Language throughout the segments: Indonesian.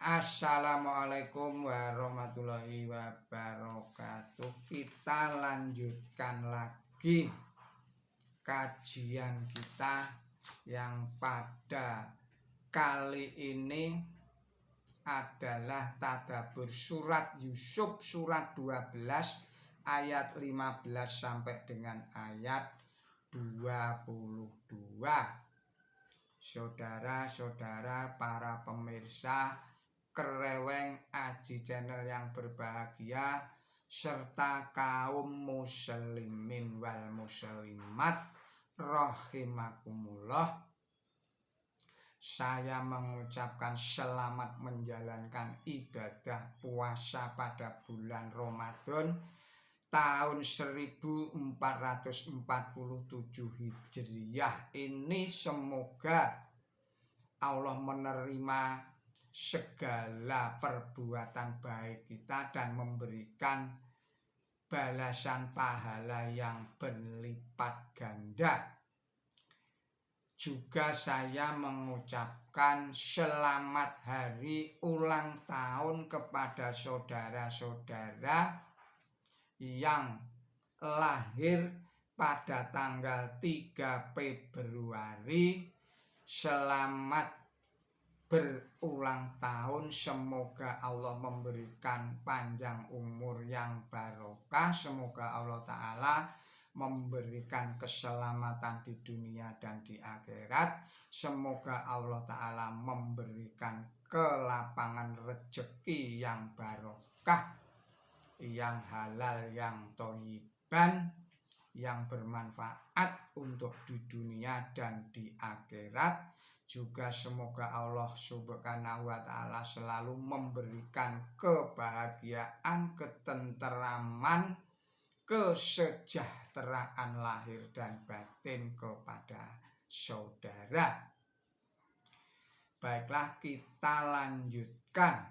Assalamualaikum warahmatullahi wabarakatuh. Kita lanjutkan lagi kajian kita yang pada kali ini adalah tadabbur surat Yusuf surat 12 ayat 15 sampai dengan ayat 22. Saudara-saudara para pemirsa Kereweng Aji Channel yang berbahagia serta kaum muslimin wal muslimat rahimakumullah, saya mengucapkan selamat menjalankan ibadah puasa pada bulan Ramadan tahun 1447 Hijriah ini. Semoga Allah menerima segala perbuatan baik kita dan memberikan balasan pahala yang berlipat ganda. Juga saya mengucapkan selamat hari ulang tahun kepada saudara-saudara yang lahir pada tanggal 3 Februari. Selamat berulang tahun, semoga Allah memberikan panjang umur yang barokah, semoga Allah Ta'ala memberikan keselamatan di dunia dan di akhirat, semoga Allah Ta'ala memberikan kelapangan rezeki yang barokah, yang halal, yang thayyiban, yang bermanfaat untuk di dunia dan di akhirat. Juga semoga Allah Subhanahu wa Ta'ala selalu memberikan kebahagiaan, ketenteraman, kesejahteraan lahir dan batin kepada saudara. Baiklah, kita lanjutkan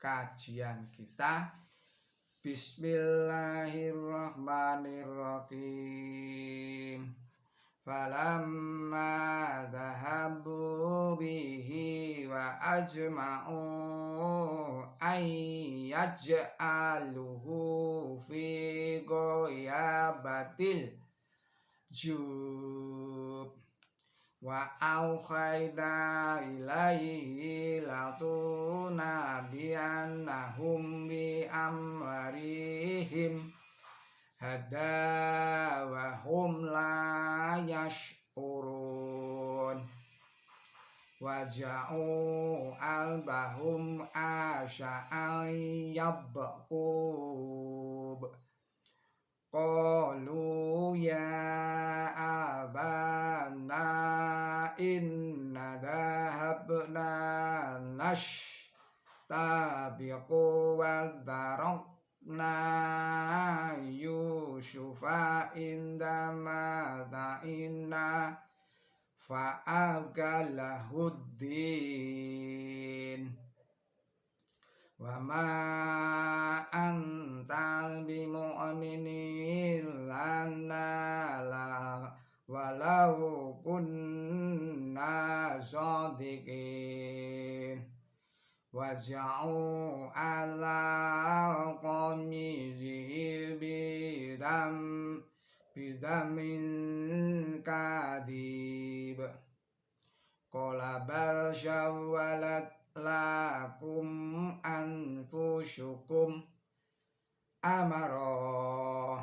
kajian kita. Bismillahirrahmanirrahim. Falamma dhahabu bihi wa ajma'u ayyaj'aluhu fi ghayabatil jub wa aukhayna ilaihi latunabiyannahum bi amrihim hada wa hum la yash'urun waja'u albahum asya'an yabqub qalu ya abana inna dhahabna nashtabiqu wa dharakna Yusufa indama ta'inna fa'agalahuddin wa ma anta bimu'minin lana walau kunna shadiqin waja'u ala qamizihi bidamin kadib qala bal syawwalat lakum anfusukum amara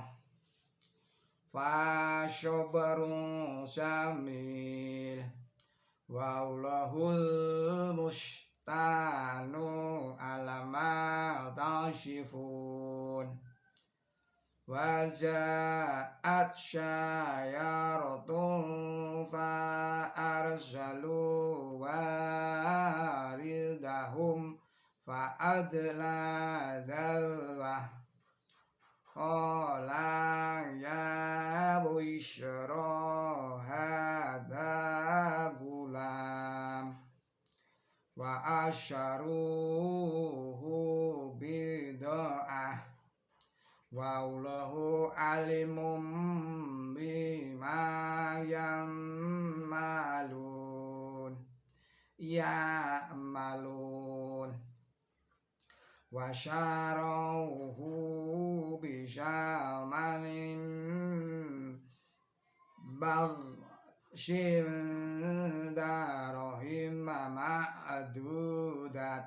fa syabarun syamil wallahul musta'anu ala ma tasifun wa ja'at syayaratun fa arsalu waridahum fa adla dalwah qala ya bushra hadha gulam wa asyaruhu bida'ah wallahu alimum bima yammalun ya'malun wa syarawhu bisyamanin baghshin darahim ma'dudat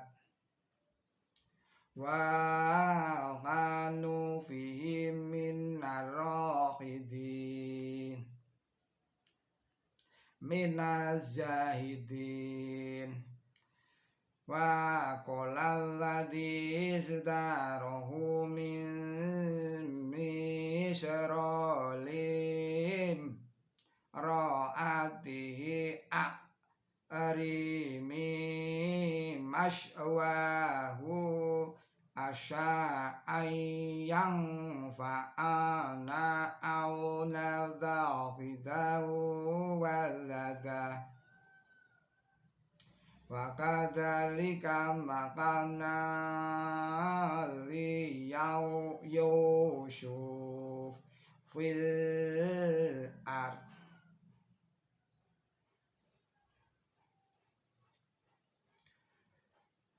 wa kanu fihi minar raqidin minaz zahidin wa qolal ladzi isdarahu min misrolim ra'atihi arimi mashwahu asya'ayang fa'ana au nadzaqidahu walada wa kadzalika makana li yusuf fil ard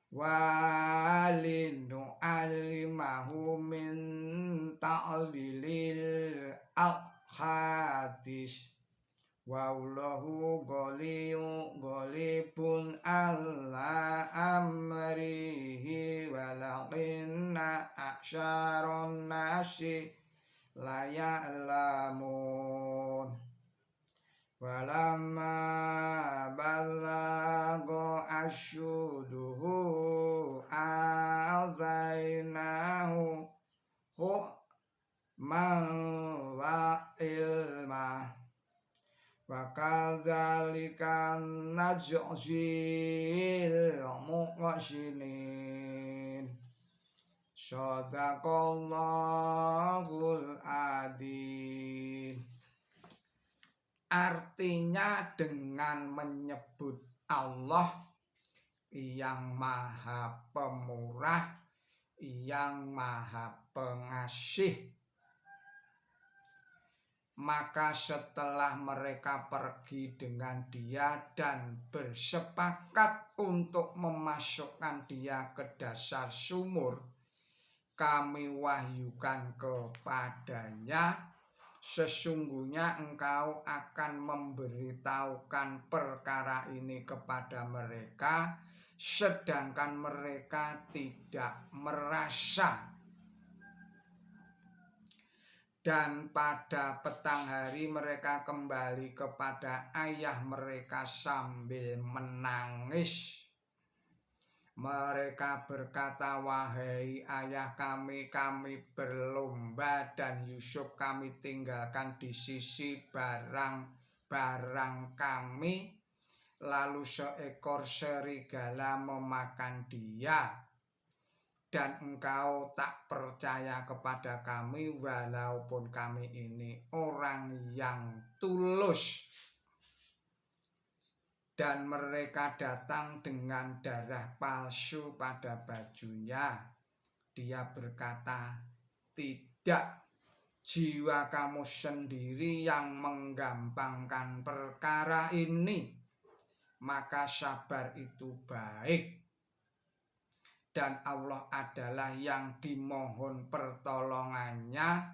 walinu alimahu min ta'lilil hadis wallahu ghalibun ala amrihi walakinna aksyaron nasi la ya'lamun walamma balagha asyuduhu azainahu hukman wa ilma wa kadzalika najzil muhsinin shadaqallahul adzim. Artinya dengan menyebut Allah yang maha pemurah, yang maha pengasih, maka setelah mereka pergi dengan dia dan bersepakat untuk memasukkan dia ke dasar sumur, kami wahyukan kepadanya, sesungguhnya engkau akan memberitahukan perkara ini kepada mereka, sedangkan mereka tidak merasa. Dan pada petang hari mereka kembali kepada ayah mereka sambil menangis. Mereka berkata, wahai ayah kami berlomba dan Yusuf kami tinggalkan di sisi barang-barang kami. Lalu seekor serigala memakan dia. Dan engkau tak percaya kepada kami walaupun kami ini orang yang tulus. Dan mereka datang dengan darah palsu pada bajunya. Dia berkata, tidak, jiwa kamu sendiri yang menggampangkan perkara ini. Maka sabar itu baik. Dan Allah adalah yang dimohon pertolongannya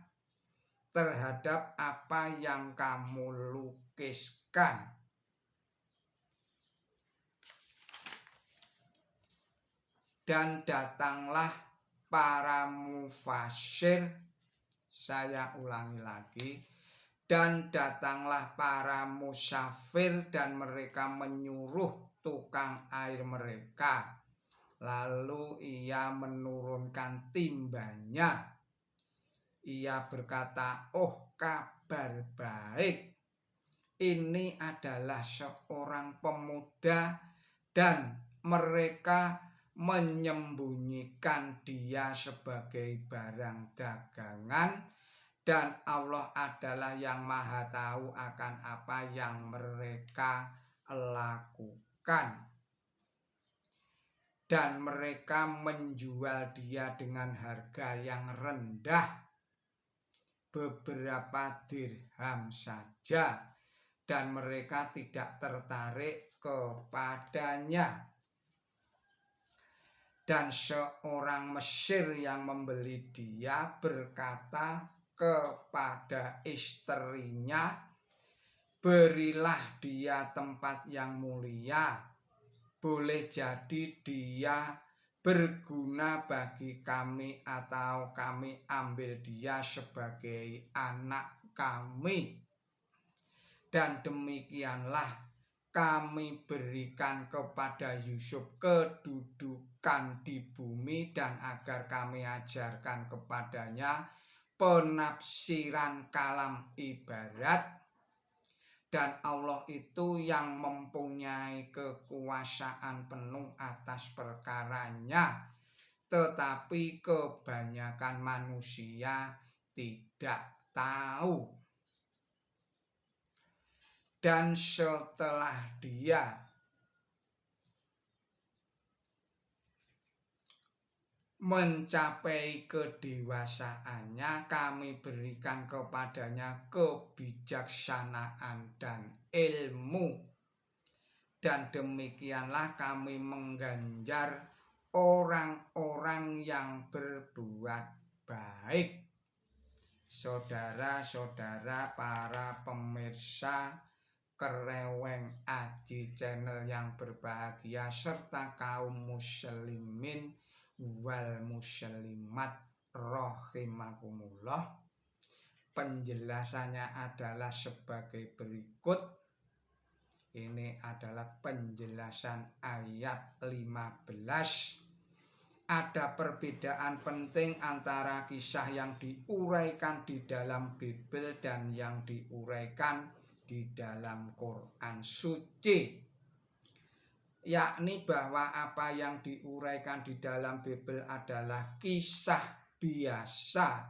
terhadap apa yang kamu lukiskan. Dan datanglah para mufasir, saya ulangi lagi, dan datanglah para musafir dan mereka menyuruh tukang air mereka. Lalu ia menurunkan timbanya. Ia berkata, oh kabar baik, ini adalah seorang pemuda dan mereka menyembunyikan dia sebagai barang dagangan dan Allah adalah yang maha tahu akan apa yang mereka lakukan. Dan mereka menjual dia dengan harga yang rendah, beberapa dirham saja, dan mereka tidak tertarik kepadanya. Dan seorang Mesir yang membeli dia berkata kepada istrinya, berilah dia tempat yang mulia, boleh jadi dia berguna bagi kami atau kami ambil dia sebagai anak kami. Dan demikianlah kami berikan kepada Yusuf kedudukan di bumi dan agar kami ajarkan kepadanya penafsiran kalam ibarat. Dan Allah itu yang mempunyai kekuasaan penuh atas perkaranya, tetapi kebanyakan manusia tidak tahu. Dan setelah dia mencapai kedewasaannya, kami berikan kepadanya kebijaksanaan dan ilmu. Dan demikianlah kami mengganjar orang-orang yang berbuat baik. Saudara-saudara para pemirsa Kereweng Aji Channel yang berbahagia, serta kaum muslimin wal muslimat rahimakumullah, penjelasannya adalah sebagai berikut. Ini adalah penjelasan ayat 15. Ada perbedaan penting antara kisah yang diuraikan di dalam Bible dan yang diuraikan di dalam Quran suci, yakni bahwa apa yang diuraikan di dalam Bible adalah kisah biasa,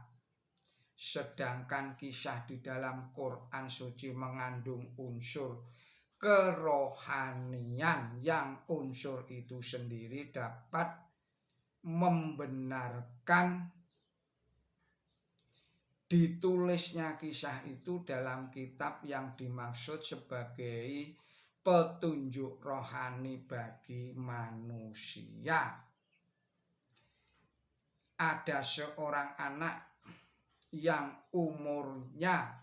sedangkan kisah di dalam Quran suci mengandung unsur kerohanian yang unsur itu sendiri dapat membenarkan ditulisnya kisah itu dalam kitab yang dimaksud sebagai petunjuk rohani bagi manusia. Ada seorang anak yang umurnya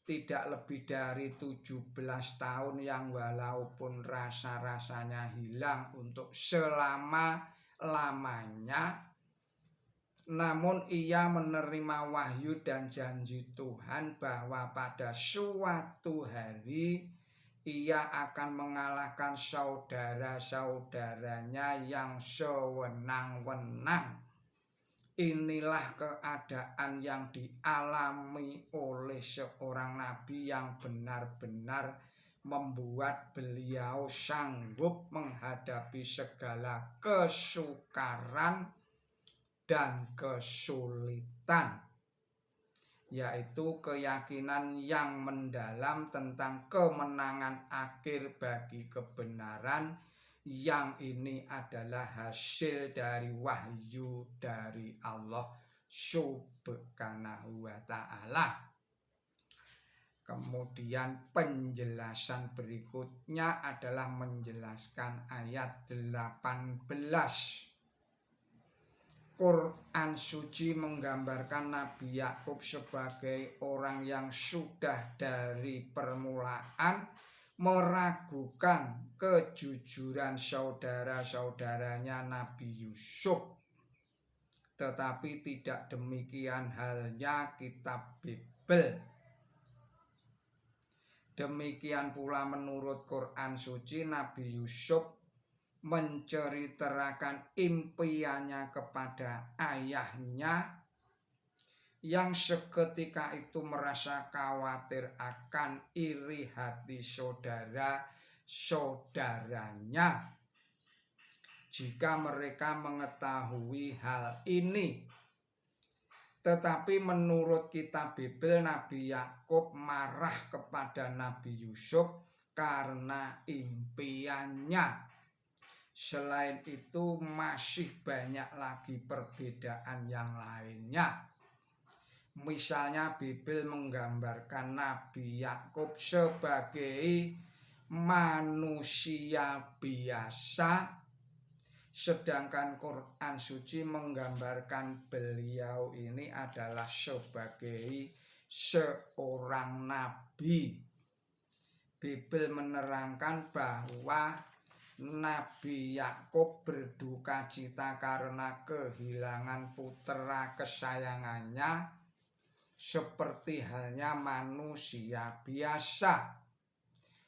tidak lebih dari 17 tahun yang walaupun rasa-rasanya hilang untuk selama-lamanya, namun ia menerima wahyu dan janji Tuhan bahwa pada suatu hari ia akan mengalahkan saudara-saudaranya yang sewenang-wenang. Inilah keadaan yang dialami oleh seorang nabi yang benar-benar membuat beliau sanggup menghadapi segala kesukaran dan kesulitan, yaitu keyakinan yang mendalam tentang kemenangan akhir bagi kebenaran, yang ini adalah hasil dari wahyu dari Allah Subhanahu wa ta'ala. Kemudian penjelasan berikutnya adalah menjelaskan ayat 18. Quran suci menggambarkan Nabi Yakub sebagai orang yang sudah dari permulaan meragukan kejujuran saudara-saudaranya Nabi Yusuf. Tetapi tidak demikian halnya kitab Bible. Demikian pula menurut Quran suci, Nabi Yusuf menceritakan impiannya kepada ayahnya yang seketika itu merasa khawatir akan iri hati saudara-saudaranya jika mereka mengetahui hal ini. Tetapi menurut kitab Bible, Nabi Yakub marah kepada Nabi Yusuf karena impiannya. Selain itu masih banyak lagi perbedaan yang lainnya. Misalnya Bible menggambarkan Nabi Yakub sebagai manusia biasa, sedangkan Quran suci menggambarkan beliau ini adalah sebagai seorang nabi. Bible menerangkan bahwa Nabi Yakub berduka cita karena kehilangan putra kesayangannya seperti halnya manusia biasa.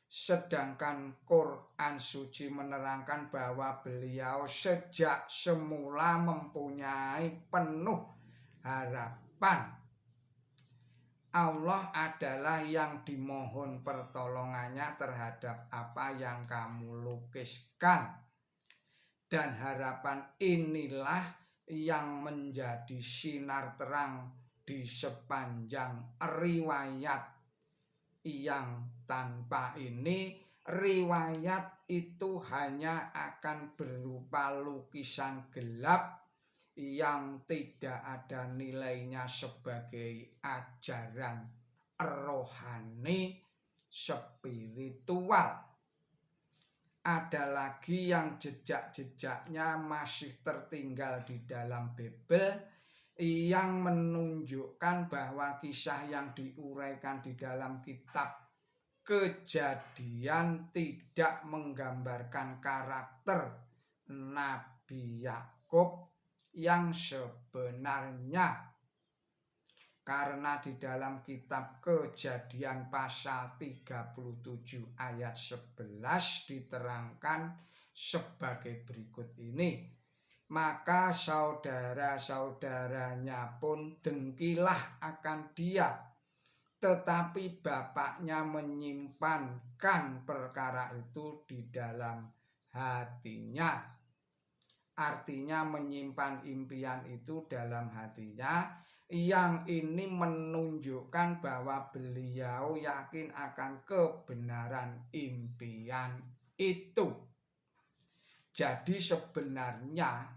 Sedangkan Quran suci menerangkan bahwa beliau sejak semula mempunyai penuh harapan. Allah adalah yang dimohon pertolongannya terhadap apa yang kamu lukiskan. Dan harapan inilah yang menjadi sinar terang di sepanjang riwayat yang tanpa ini riwayat itu hanya akan berupa lukisan gelap yang tidak ada nilainya sebagai ajaran rohani spiritual. Ada lagi yang jejak-jejaknya masih tertinggal di dalam Bible yang menunjukkan bahwa kisah yang diuraikan di dalam kitab Kejadian tidak menggambarkan karakter Nabi Yakub yang sebenarnya, karena di dalam kitab Kejadian pasal 37 ayat 11 diterangkan sebagai berikut ini. Maka saudara-saudaranya pun dengkilah akan dia, tetapi bapaknya menyimpankan perkara itu di dalam hatinya. Artinya menyimpan impian itu dalam hatinya. Yang ini menunjukkan bahwa beliau yakin akan kebenaran impian itu. Jadi sebenarnya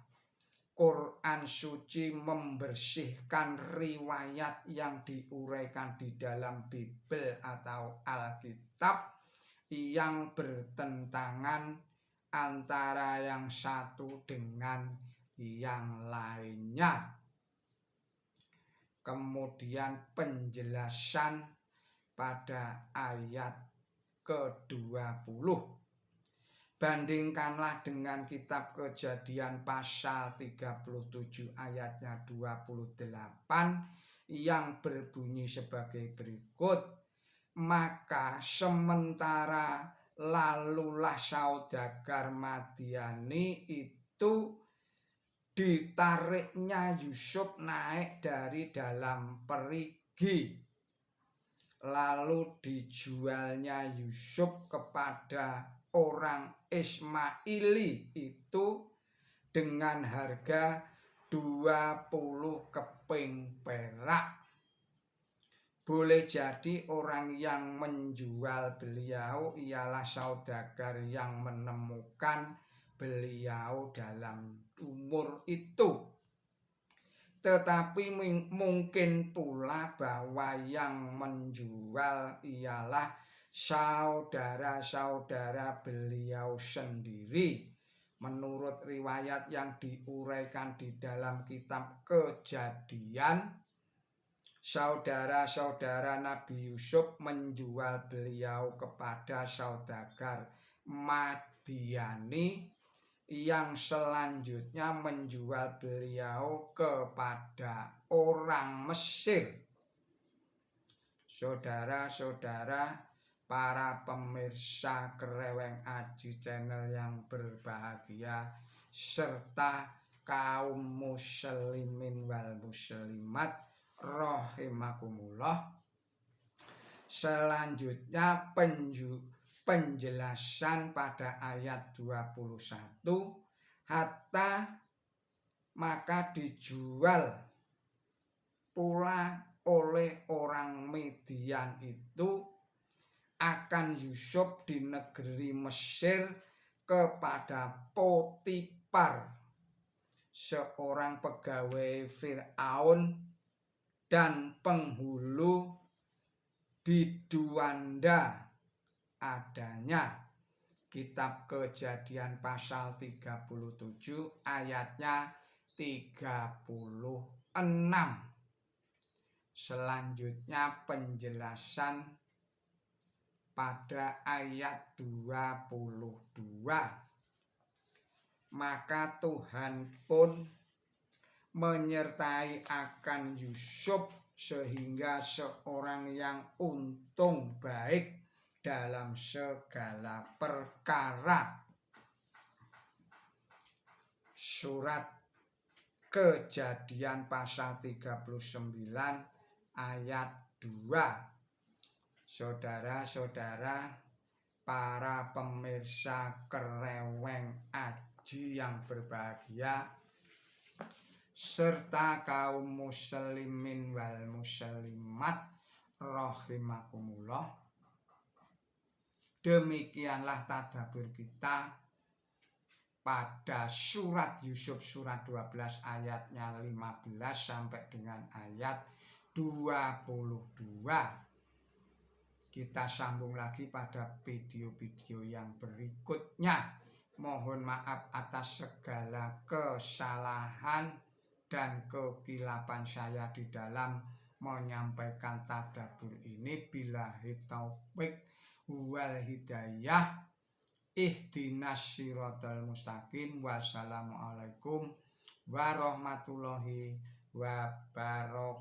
Quran suci membersihkan riwayat yang diuraikan di dalam Bible atau Alkitab yang bertentangan antara yang satu dengan yang lainnya. Kemudian penjelasan pada ayat ke-20. Bandingkanlah dengan kitab Kejadian pasal 37 ayatnya 28 yang berbunyi sebagai berikut. Maka sementara lalulah saudagar Madiani itu ditariknya Yusuf naik dari dalam perigi, lalu dijualnya Yusuf kepada orang Ismaili itu dengan harga 20 keping perak. Boleh jadi orang yang menjual beliau ialah saudagar yang menemukan beliau dalam umur itu. Tetapi mungkin pula bahwa yang menjual ialah saudara-saudara beliau sendiri. Menurut riwayat yang diuraikan di dalam kitab Kejadian, saudara-saudara Nabi Yusuf menjual beliau kepada saudagar Madiani yang selanjutnya menjual beliau kepada orang Mesir. Saudara-saudara, para pemirsa Kreweng Aji Channel yang berbahagia, serta kaum muslimin wal muslimat rahimakumullah. Selanjutnya penjelasan pada ayat 21. Hatta maka dijual pula oleh orang Midian itu akan Yusuf di negeri Mesir kepada Potifar, seorang pegawai Firaun dan penghulu biduanda adanya. Kitab Kejadian pasal 37 ayatnya 36. Selanjutnya penjelasan pada ayat 22. Maka Tuhan pun menyertai akan Yusuf sehingga seorang yang untung baik dalam segala perkara. Surat Kejadian pasal 39 ayat 2. Saudara-saudara, para pemirsa Kereweng Aji yang berbahagia, serta kaum muslimin wal muslimat rahimakumullah. Demikianlah tadabbur kita pada surat Yusuf surat 12 ayatnya 15 sampai dengan ayat 22. Kita sambung lagi pada video-video yang berikutnya. Mohon maaf atas segala kesalahan dan kekilapan saya di dalam menyampaikan tadabbur ini. Billahi taufik wal hidayah. Ihdinas siratal mustaqim. Wassalamualaikum warahmatullahi wabarakatuh.